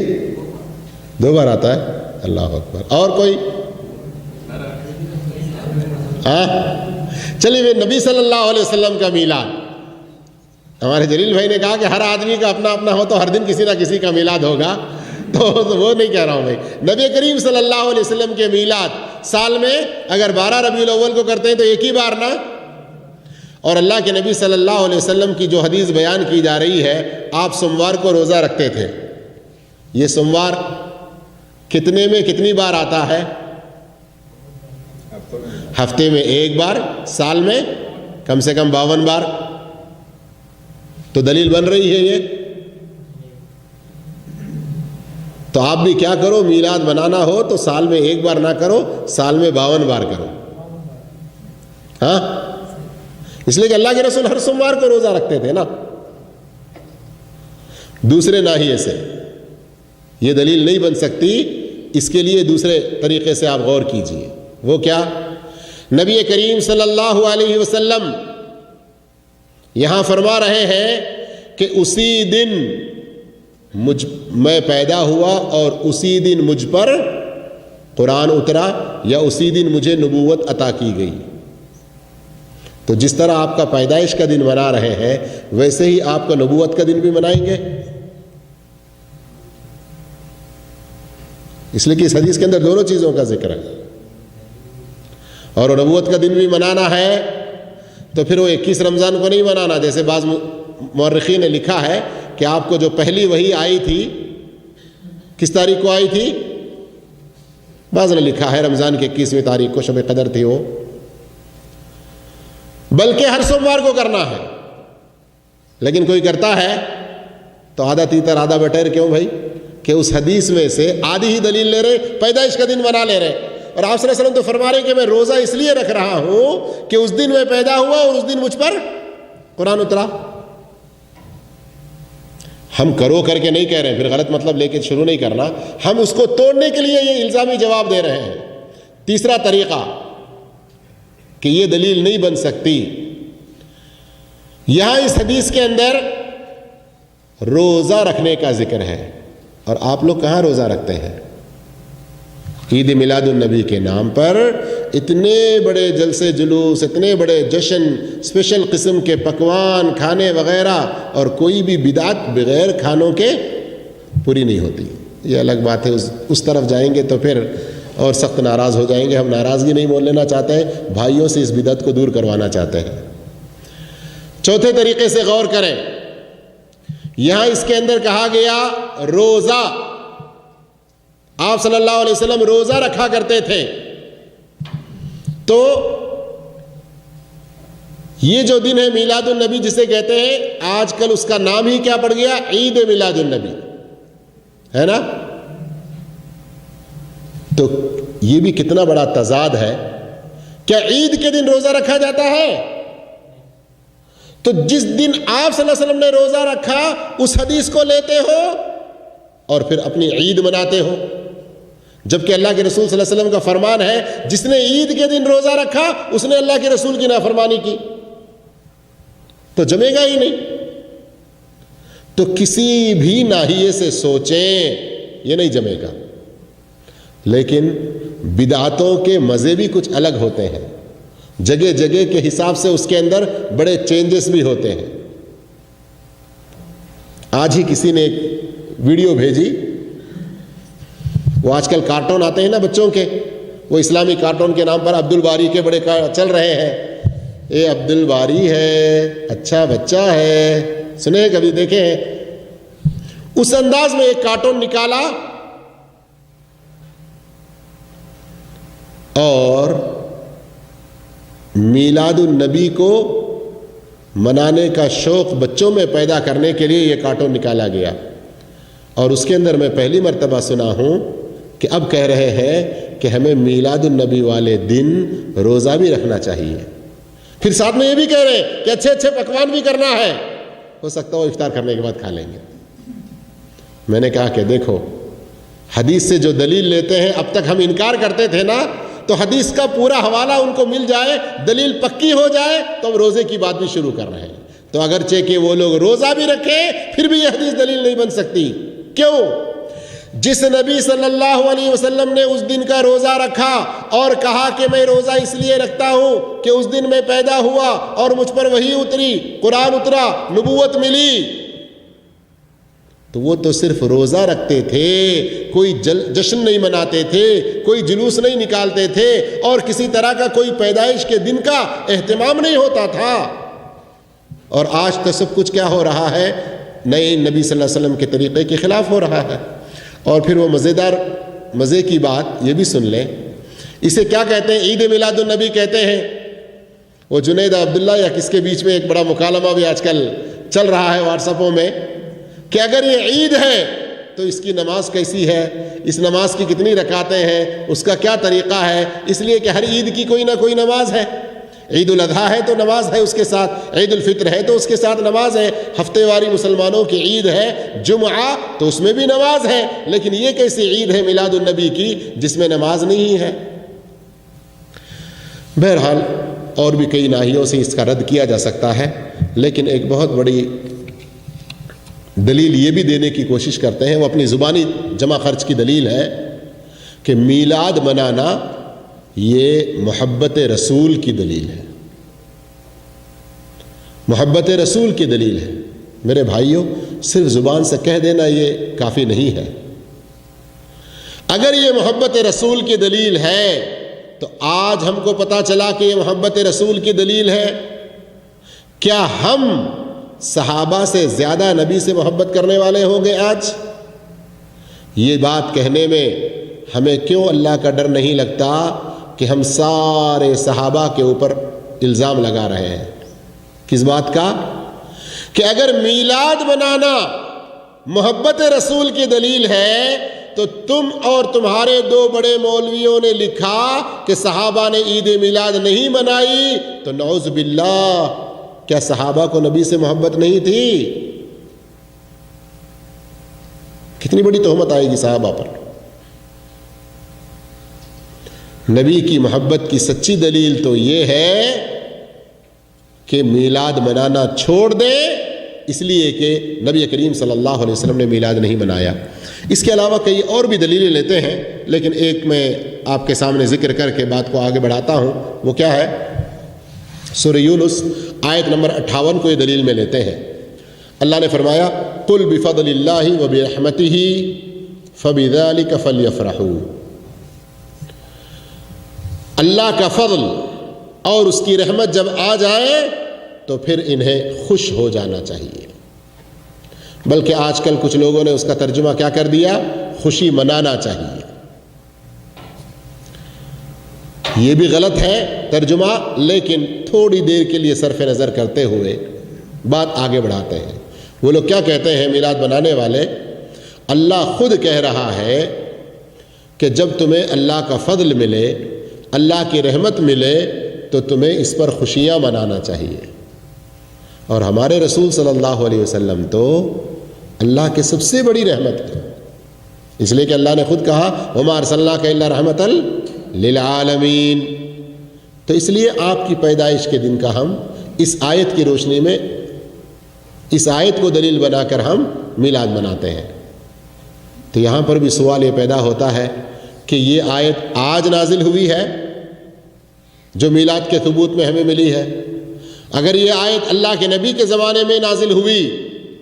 2 بار آتا ہے؟ اللہ اکبر۔ اور کوئی؟ چلیے نبی صلی اللہ علیہ وسلم کا میلاد، ہمارے جلیل بھائی نے کہا کہ ہر آدمی کا اپنا اپنا ہو تو ہر دن کسی نہ کسی کا میلاد ہوگا، تو وہ نہیں کہہ رہا ہوں بھائی، نبی کریم صلی اللہ علیہ وسلم کے میلاد سال میں اگر 12 ربیع الاول کو کرتے ہیں تو ایک ہی بار نا؟ اور اللہ کے نبی صلی اللہ علیہ وسلم کی جو حدیث بیان کی جا رہی ہے، آپ سوموار کو روزہ رکھتے تھے، یہ سوموار کتنے میں کتنی بار آتا ہے؟ ہفتے میں 1 بار، سال میں کم سے کم 52 بار۔ تو دلیل بن رہی ہے یہ۔ تو آپ بھی کیا کرو، میلاد منانا ہو تو سال میں 1 بار نہ کرو، سال میں 52 بار کرو۔ ہاں، اس لیے کہ اللہ کے رسول ہر سوموار کو روزہ رکھتے تھے نا۔ دوسرے ناحیے سے یہ دلیل نہیں بن سکتی، اس کے لیے دوسرے طریقے سے آپ غور کیجئے۔ وہ کیا؟ نبی کریم صلی اللہ علیہ وسلم یہاں فرما رہے ہیں کہ اسی دن میں پیدا ہوا اور اسی دن مجھ پر قرآن اترا، یا اسی دن مجھے نبوت عطا کی گئی۔ تو جس طرح آپ کا پیدائش کا دن منا رہے ہیں ویسے ہی آپ کا نبوت کا دن بھی منائیں گے۔ اس لیے کہ اس حدیث کے اندر دونوں چیزوں کا ذکر ہے، اور نبوت کا دن بھی منانا ہے تو پھر وہ 21 رمضان کو نہیں منانا، جیسے بعض مورخین نے لکھا ہے کہ آپ کو جو پہلی وحی آئی تھی کس تاریخ کو آئی تھی؟ بعض نے لکھا ہے رمضان کی 21ویں تاریخ کو شب قدر تھی وہ، بلکہ ہر سوموار کو کرنا ہے۔ لیکن کوئی کرتا ہے تو آدھا تیتر آدھا بٹیر، کیوں بھائی؟ کہ اس حدیث میں سے آدھی ہی دلیل لے رہے، پیدائش کا دن منا لے رہے، اور آپ صلی اللہ علیہ وسلم تو فرما رہے کہ میں روزہ اس لیے رکھ رہا ہوں کہ اس دن میں پیدا ہوا اور اس دن مجھ پر قرآن اترا۔ ہم کرو کر کے نہیں کہہ رہے ہیں، پھر غلط مطلب لے کے شروع نہیں کرنا، ہم اس کو توڑنے کے لیے یہ الزامی جواب دے رہے ہیں۔ تیسرا طریقہ کہ یہ دلیل نہیں بن سکتی، یہاں اس حدیث کے اندر روزہ رکھنے کا ذکر ہے، اور آپ لوگ کہاں روزہ رکھتے ہیں؟ عید میلاد النبی کے نام پر اتنے بڑے جلسے جلوس، اتنے بڑے جشن، اسپیشل قسم کے پکوان، کھانے وغیرہ، اور کوئی بھی بدعت بغیر کھانوں کے پوری نہیں ہوتی. یہ الگ بات ہے، اس طرف جائیں گے تو پھر اور سخت ناراض ہو جائیں گے. ہم ناراضگی نہیں مول لینا چاہتے ہیں، بھائیوں سے اس بدعت کو دور کروانا چاہتے ہیں. چوتھے طریقے سے غور کریں. یہاں اس کے اندر کہا گیا روزہ. آپ صلی اللہ علیہ وسلم روزہ رکھا کرتے تھے. تو یہ جو دن ہے میلاد النبی جسے کہتے ہیں، آج کل اس کا نام ہی کیا پڑ گیا؟ عید میلاد النبی، ہے نا؟ تو یہ بھی کتنا بڑا تضاد ہے. کیا عید کے دن روزہ رکھا جاتا ہے؟ تو جس دن آپ صلی اللہ علیہ وسلم نے روزہ رکھا اس حدیث کو لیتے ہو اور پھر اپنی عید مناتے ہو، جبکہ اللہ کے رسول صلی اللہ علیہ وسلم کا فرمان ہے جس نے عید کے دن روزہ رکھا اس نے اللہ کے رسول کی نافرمانی کی. تو جمے گا ہی نہیں. تو کسی بھی ناحیے سے سوچیں یہ نہیں جمے گا. لیکن بدعتوں کے مزے بھی کچھ الگ ہوتے ہیں، جگہ جگہ کے حساب سے اس کے اندر بڑے چینجز بھی ہوتے ہیں. آج ہی کسی نے ایک ویڈیو بھیجی. وہ آج کل کارٹون آتے ہیں نا بچوں کے، وہ اسلامی کارٹون کے نام پر عبد الباری کے بڑے چل رہے ہیں. اے عبد الباری ہے، اچھا بچہ ہے، سنے کبھی دیکھے ہیں؟ اس انداز میں ایک کارٹون نکالا اور میلاد النبی کو منانے کا شوق بچوں میں پیدا کرنے کے لیے یہ کارٹون نکالا گیا. اور اس کے اندر میں پہلی مرتبہ سنا ہوں کہ اب کہہ رہے ہیں کہ ہمیں میلاد النبی والے دن روزہ بھی رکھنا چاہیے. پھر ساتھ میں یہ بھی کہہ رہے ہیں کہ اچھے اچھے پکوان بھی کرنا ہے، ہو سکتا ہے وہ افطار کرنے کے بعد کھا لیں گے. میں نے کہا کہ دیکھو حدیث سے جو دلیل لیتے ہیں، اب تک ہم انکار کرتے تھے نا، تو حدیث کا پورا حوالہ ان کو مل جائے، دلیل پکی ہو جائے تو ہم روزے کی بات بھی شروع کر رہے ہیں. تو اگرچہ کہ وہ لوگ روزہ بھی رکھیں پھر بھی یہ حدیث دلیل نہیں بن سکتی. کیوں؟ جس نبی صلی اللہ علیہ وسلم نے اس دن کا روزہ رکھا اور کہا کہ میں روزہ اس لیے رکھتا ہوں کہ اس دن میں پیدا ہوا اور مجھ پر وحی اتری، قرآن اترا، نبوت ملی، تو وہ تو صرف روزہ رکھتے تھے، کوئی جشن نہیں مناتے تھے، کوئی جلوس نہیں نکالتے تھے، اور کسی طرح کا کوئی پیدائش کے دن کا اہتمام نہیں ہوتا تھا. اور آج تو سب کچھ کیا ہو رہا ہے؟ نئے نبی صلی اللہ علیہ وسلم کے طریقے کے خلاف ہو رہا ہے. اور پھر وہ مزے کی بات یہ بھی سن لیں، اسے کیا کہتے ہیں؟ عید میلاد النبی کہتے ہیں. وہ جنید عبداللہ یا کس کے بیچ میں ایک بڑا مکالمہ بھی آج کل چل رہا ہے واٹس ایپوں میں کہ اگر یہ عید ہے تو اس کی نماز کیسی ہے، اس نماز کی کتنی رکعتیں ہیں، اس کا کیا طریقہ ہے؟ اس لیے کہ ہر عید کی کوئی نہ کوئی نماز ہے. عید الاضحیٰ ہے تو نماز ہے اس کے ساتھ، عید الفطر ہے تو اس کے ساتھ نماز ہے، ہفتے واری مسلمانوں کی عید ہے جمعہ تو اس میں بھی نماز ہے. لیکن یہ کیسی عید ہے میلاد النبی کی جس میں نماز نہیں ہے؟ بہرحال اور بھی کئی ناحیوں سے اس کا رد کیا جا سکتا ہے، لیکن ایک بہت بڑی دلیل یہ بھی دینے کی کوشش کرتے ہیں، وہ اپنی زبانی جمع خرچ کی دلیل ہے کہ میلاد منانا یہ محبت رسول کی دلیل ہے، محبت رسول کی دلیل ہے. میرے بھائیوں، صرف زبان سے کہہ دینا یہ کافی نہیں ہے. اگر یہ محبت رسول کی دلیل ہے تو آج ہم کو پتا چلا کہ یہ محبت رسول کی دلیل ہے. کیا ہم صحابہ سے زیادہ نبی سے محبت کرنے والے ہوں گے آج؟ یہ بات کہنے میں ہمیں کیوں اللہ کا ڈر نہیں لگتا کہ ہم سارے صحابہ کے اوپر الزام لگا رہے ہیں؟ کس بات کا؟ کہ اگر میلاد منانا محبت رسول کی دلیل ہے تو تم اور تمہارے دو بڑے مولویوں نے لکھا کہ صحابہ نے عید میلاد نہیں منائی، تو نعوذ باللہ، کیا صحابہ کو نبی سے محبت نہیں تھی؟ کتنی بڑی تہمت آئے گی صحابہ پر. نبی کی محبت کی سچی دلیل تو یہ ہے کہ میلاد منانا چھوڑ دیں، اس لیے کہ نبی کریم صلی اللہ علیہ وسلم نے میلاد نہیں منایا۔ اس کے علاوہ کئی اور بھی دلیلیں لیتے ہیں، لیکن ایک میں آپ کے سامنے ذکر کر کے بات کو آگے بڑھاتا ہوں۔ وہ کیا ہے؟ سورہ یونس آیت نمبر 58 کو یہ دلیل میں لیتے ہیں۔ اللہ نے فرمایا قل بفضل اللہ وبرحمتہ فبذلک فلیفرحوا، اللہ کا فضل اور اس کی رحمت جب آ جائے تو پھر انہیں خوش ہو جانا چاہیے۔ بلکہ آج کل کچھ لوگوں نے اس کا ترجمہ کیا کر دیا؟ خوشی منانا چاہیے۔ یہ بھی غلط ہے ترجمہ، لیکن تھوڑی دیر کے لیے صرف نظر کرتے ہوئے بات آگے بڑھاتے ہیں۔ وہ لوگ کیا کہتے ہیں میلاد بنانے والے؟ اللہ خود کہہ رہا ہے کہ جب تمہیں اللہ کا فضل ملے، اللہ کی رحمت ملے، تو تمہیں اس پر خوشیاں منانا چاہیے۔ اور ہمارے رسول صلی اللہ علیہ وسلم تو اللہ کے سب سے بڑی رحمت ہے، اس لیے کہ اللہ نے خود کہا وما ارسلناک الا رحمۃ للعالمین۔ تو اس لیے آپ کی پیدائش کے دن کا ہم اس آیت کی روشنی میں اس آیت کو دلیل بنا کر ہم میلاد مناتے ہیں۔ تو یہاں پر بھی سوال یہ پیدا ہوتا ہے کہ یہ آیت آج نازل ہوئی ہے جو میلاد کے ثبوت میں ہمیں ملی ہے؟ اگر یہ آیت اللہ کے نبی کے زمانے میں نازل ہوئی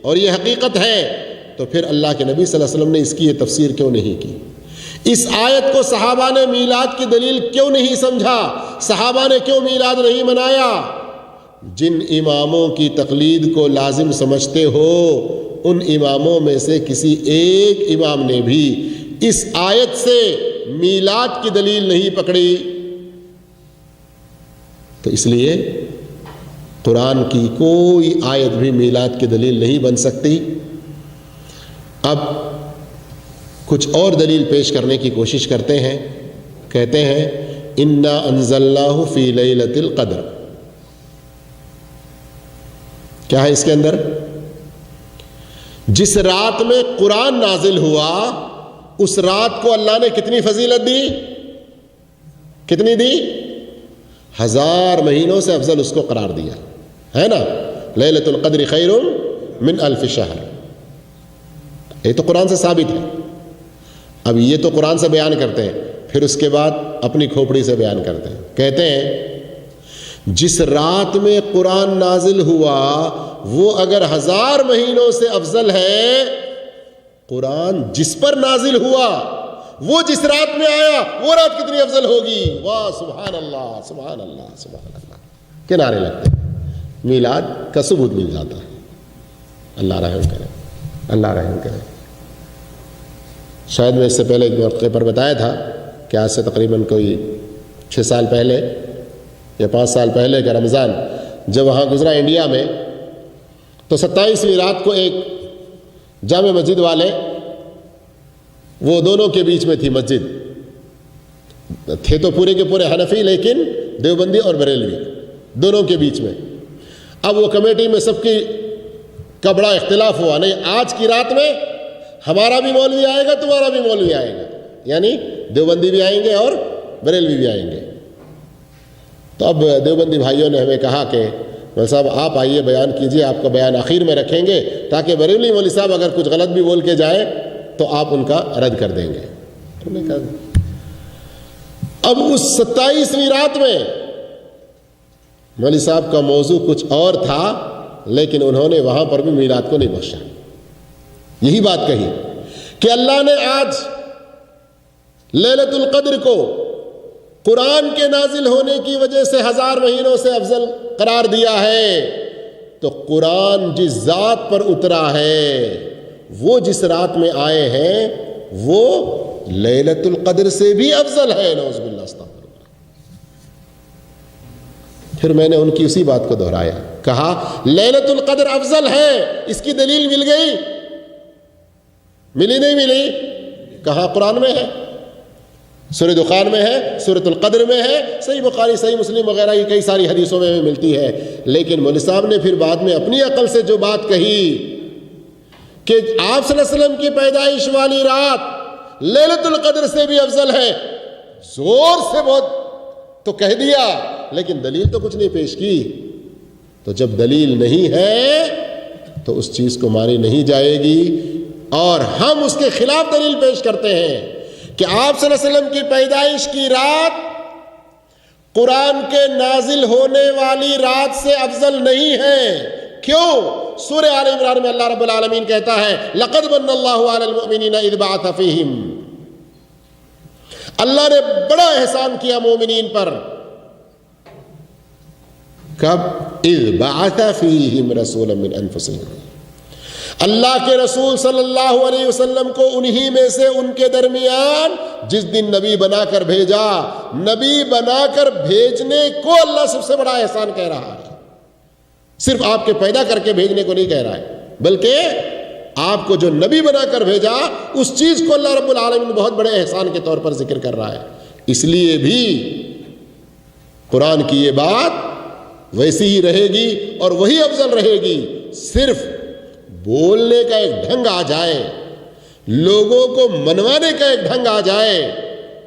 اور یہ حقیقت ہے، تو پھر اللہ کے نبی صلی اللہ علیہ وسلم نے اس کی یہ تفسیر کیوں نہیں کی؟ اس آیت کو صحابہ نے میلاد کی دلیل کیوں نہیں سمجھا؟ صحابہ نے کیوں میلاد نہیں منایا؟ جن اماموں کی تقلید کو لازم سمجھتے ہو، ان اماموں میں سے کسی ایک امام نے بھی اس آیت سے میلاد کی دلیل نہیں پکڑی۔ تو اس لیے قرآن کی کوئی آیت بھی میلاد کی دلیل نہیں بن سکتی۔ اب کچھ اور دلیل پیش کرنے کی کوشش کرتے ہیں۔ کہتے ہیں انا انزلناہ فی لیلۃ القدر۔ کیا ہے اس کے اندر؟ جس رات میں قرآن نازل ہوا اس رات کو اللہ نے کتنی فضیلت دی؟ کتنی دی؟ 1000 مہینوں سے افضل اس کو قرار دیا ہے نا۔ لیلۃ القدر خیر من الف شہر، یہ تو قرآن سے ثابت ہے۔ اب یہ تو قرآن سے بیان کرتے ہیں، پھر اس کے بعد اپنی کھوپڑی سے بیان کرتے ہیں۔ کہتے ہیں جس رات میں قرآن نازل ہوا وہ اگر 1000 مہینوں سے افضل ہے، قرآن جس پر نازل ہوا وہ جس رات میں آیا وہ رات کتنی افضل ہوگی؟ واہ سبحان اللہ سبحان اللہ سبحان اللہ کے نعرے لگتے ہیں، میلاد کا ثبوت مل جاتا ہے۔ اللہ رحم کرے، اللہ رحم کرے۔ شاید میں اس سے پہلے ایک موقع پر بتایا تھا کہ آج سے تقریباً کوئی 6 سال پہلے یا 5 سال پہلے کا رمضان جب وہاں گزرا انڈیا میں، تو 27ویں رات کو ایک جامع مسجد والے، وہ دونوں کے بیچ میں تھی مسجد، تھے تو پورے کے پورے حنفی لیکن دیوبندی اور بریلوی دونوں کے بیچ میں۔ اب وہ کمیٹی میں سب کی کا بڑا اختلاف ہوا، نہیں آج کی رات میں ہمارا بھی مولوی آئے گا، تمہارا بھی مولوی آئے گا، یعنی دیوبندی بھی آئیں گے اور بریلوی بھی آئیں گے۔ تو اب دیوبندی بھائیوں نے ہمیں کہا کہ مولوی صاحب آپ آئیے بیان کیجئے، آپ کا بیان آخر میں رکھیں گے تاکہ بریلوی مولوی صاحب اگر کچھ غلط بھی بول کے جائے تو آپ ان کا رد کر دیں گے۔ انہوں نے کہا اب اس 27ویں رات میں مولوی صاحب کا موضوع کچھ اور تھا، لیکن انہوں نے وہاں پر بھی میلاد کو نہیں بخشا۔ یہی بات کہی کہ اللہ نے آج لیلۃ القدر کو قرآن کے نازل ہونے کی وجہ سے 1000 مہینوں سے افضل قرار دیا ہے، تو قرآن جس ذات پر اترا ہے وہ جس رات میں آئے ہیں وہ لیلۃ القدر سے بھی افضل ہے، نعوذ باللہ استغفر اللہ۔ پھر میں نے ان کی اسی بات کو دہرایا، کہا لیلۃ القدر افضل ہے، اس کی دلیل مل گئی؟ ملی نہیں ملی؟ کہاں قرآن میں ہے؟ سورہ دخان میں ہے، سورۃ القدر میں ہے، صحیح بخاری صحیح مسلم وغیرہ کی کئی ساری حدیثوں میں ملتی ہے۔ لیکن مولوی صاحب نے پھر بعد میں اپنی عقل سے جو بات کہی کہ آپ صلی اللہ علیہ وسلم کی پیدائش والی رات لیلۃ القدر سے بھی افضل ہے، زور سے بہت تو کہہ دیا لیکن دلیل تو کچھ نہیں پیش کی۔ تو جب دلیل نہیں ہے تو اس چیز کو مانی نہیں جائے گی، اور ہم اس کے خلاف دلیل پیش کرتے ہیں کہ آپ صلی اللہ علیہ وسلم کی پیدائش کی رات قرآن کے نازل ہونے والی رات سے افضل نہیں ہے۔ کیوں؟ سورہ آل عمران میں اللہ رب العالمین کہتا ہے لَقَدْ مَنَّ اللَّهُ عَلَى الْمُؤْمِنِينَ إِذْ بَعَثَ فِيهِمْ، اللہ نے بڑا احسان کیا مومنین پر۔ کب؟ اذ بعث فیہم رسولا من انفسہم، اللہ کے رسول صلی اللہ علیہ وسلم کو انہی میں سے ان کے درمیان جس دن نبی بنا کر بھیجا، نبی بنا کر بھیجنے کو اللہ سب سے بڑا احسان کہہ رہا ہے، صرف آپ کے پیدا کر کے بھیجنے کو نہیں کہہ رہا ہے، بلکہ آپ کو جو نبی بنا کر بھیجا اس چیز کو اللہ رب العالمین بہت بڑے احسان کے طور پر ذکر کر رہا ہے۔ اس لیے بھی قرآن کی یہ بات ویسی ہی رہے گی اور وہی افضل رہے گی، صرف بولنے کا ایک ڈھنگ آ جائے، لوگوں کو منوانے کا ایک ڈھنگ آ جائے،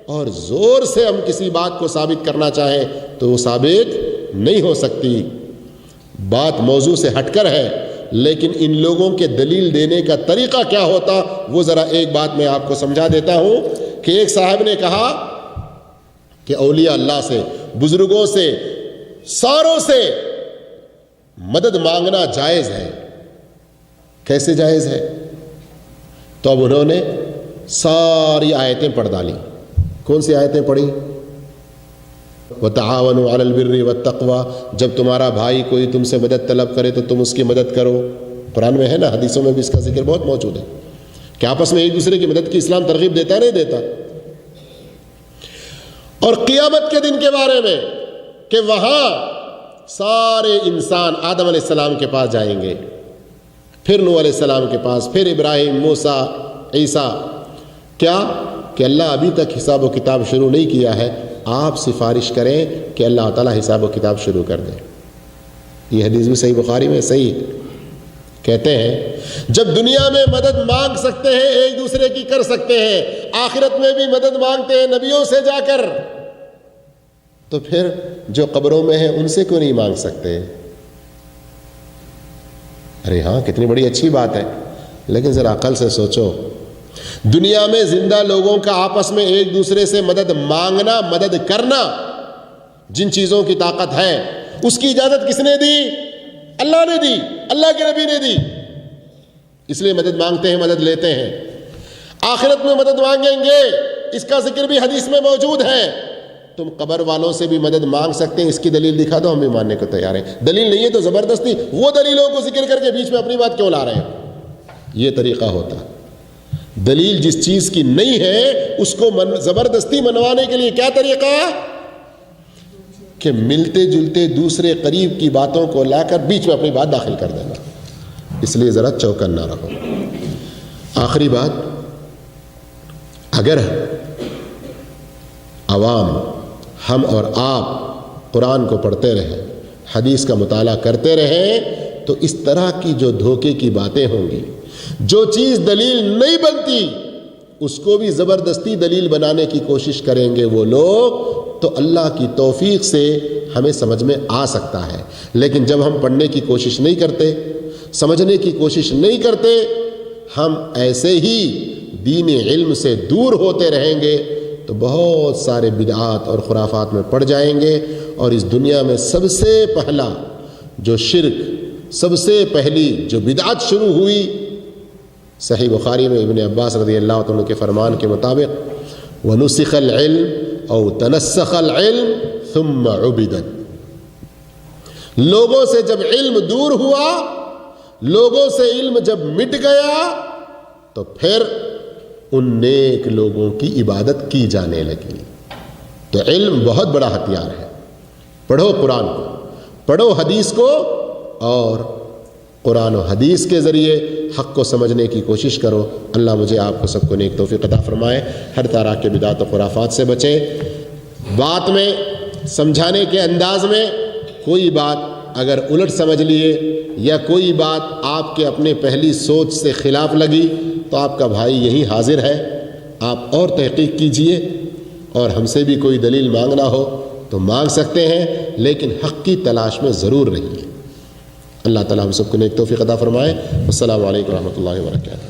اور زور سے ہم کسی بات کو ثابت کرنا چاہیں تو وہ ثابت نہیں ہو سکتی۔ بات موضوع سے ہٹ کر ہے، لیکن ان لوگوں کے دلیل دینے کا طریقہ کیا ہوتا وہ ذرا ایک بات میں آپ کو سمجھا دیتا ہوں کہ ایک صاحب نے کہا کہ اولیاء اللہ سے، بزرگوں سے، ساروں سے مدد مانگنا جائز ہے۔ کیسے جائز ہے؟ تو اب انہوں نے ساری آیتیں پڑھ ڈالی۔ کون سی آیتیں پڑھی؟ وَتَعَاوَنُوا عَلَى الْبِرِّ وَالتَّقْوَى، جب تمہارا بھائی کوئی تم سے مدد طلب کرے تو تم اس کی مدد کرو۔ قرآن میں ہے نا، حدیثوں میں بھی اس کا ذکر بہت موجود ہے کہ آپس میں ایک دوسرے کی مدد کی اسلام ترغیب دیتا نہیں دیتا۔ اور قیامت کے دن کے بارے میں کہ وہاں سارے انسان آدم علیہ السلام کے پاس جائیں گے، پھر نوح علیہ السلام کے پاس، پھر ابراہیم، موسیٰ، عیسیٰ۔ کیا؟ کہ اللہ ابھی تک حساب و کتاب شروع نہیں کیا ہے، آپ سفارش کریں کہ اللہ تعالیٰ حساب و کتاب شروع کر دے۔ یہ حدیث بھی صحیح بخاری میں صحیح ہے۔ کہتے ہیں جب دنیا میں مدد مانگ سکتے ہیں، ایک دوسرے کی کر سکتے ہیں، آخرت میں بھی مدد مانگتے ہیں نبیوں سے جا کر، تو پھر جو قبروں میں ہیں ان سے کیوں نہیں مانگ سکتے؟ ارے ہاں، کتنی بڑی اچھی بات ہے، لیکن ذرا عقل سے سوچو، دنیا میں زندہ لوگوں کا آپس میں ایک دوسرے سے مدد مانگنا، مدد کرنا، جن چیزوں کی طاقت ہے اس کی اجازت کس نے دی؟ اللہ نے دی، اللہ کے نبی نے دی، اس لیے مدد مانگتے ہیں، مدد لیتے ہیں۔ آخرت میں مدد مانگیں گے، اس کا ذکر بھی حدیث میں موجود ہے۔ تم قبر والوں سے بھی مدد مانگ سکتے ہیں، اس کی دلیل دکھا دو، ہم بھی ماننے کو تیار ہیں۔ دلیل نہیں ہے تو زبردستی وہ دلیلوں کو ذکر کر کے بیچ میں اپنی بات کیوں لا رہے ہیں؟ یہ طریقہ ہوتا۔ دلیل جس چیز کی نہیں ہے اس کو زبردستی منوانے کے لیے کیا طریقہ؟ کہ ملتے جلتے دوسرے قریب کی باتوں کو لا کر بیچ میں اپنی بات داخل کر دینا۔ اس لیے ذرا چوکنا رہو۔ آخری بات، اگر عوام، ہم اور آپ قرآن کو پڑھتے رہیں، حدیث کا مطالعہ کرتے رہیں، تو اس طرح کی جو دھوکے کی باتیں ہوں گی، جو چیز دلیل نہیں بنتی اس کو بھی زبردستی دلیل بنانے کی کوشش کریں گے وہ لوگ، تو اللہ کی توفیق سے ہمیں سمجھ میں آ سکتا ہے۔ لیکن جب ہم پڑھنے کی کوشش نہیں کرتے، سمجھنے کی کوشش نہیں کرتے، ہم ایسے ہی دین علم سے دور ہوتے رہیں گے تو بہت سارے بدعات اور خرافات میں پڑ جائیں گے، اور اس دنیا میں سب سے پہلا جو شرک، سب سے پہلی جو بدعت شروع ہوئی، صحیح بخاری میں ابن عباس رضی اللہ عنہ کے فرمان کے مطابق وَنُسِخَ الْعِلْمُ او تنسخ العلم ثم عبدت، لوگوں سے جب علم دور ہوا، لوگوں سے علم جب مٹ گیا، تو پھر ان نیک لوگوں کی عبادت کی جانے لگی۔ تو علم بہت بڑا ہتھیار ہے۔ پڑھو قرآن کو، پڑھو حدیث کو، اور قرآن و حدیث کے ذریعے حق کو سمجھنے کی کوشش کرو۔ اللہ مجھے آپ کو سب کو نیک توفیق عطا فرمائے، ہر طرح کے بدعت و خرافات سے بچے۔ بات میں، سمجھانے کے انداز میں کوئی بات اگر الٹ سمجھ لیے یا کوئی بات آپ کے اپنے پہلی سوچ سے خلاف لگی تو آپ کا بھائی یہی حاضر ہے، آپ اور تحقیق کیجئے، اور ہم سے بھی کوئی دلیل مانگنا ہو تو مانگ سکتے ہیں، لیکن حق کی تلاش میں ضرور رہیے۔ اللہ تعالیٰ ہم سب کو نیک توفیق عطا فرمائے. السلام علیکم و رحمۃ اللہ وبرکاتہ.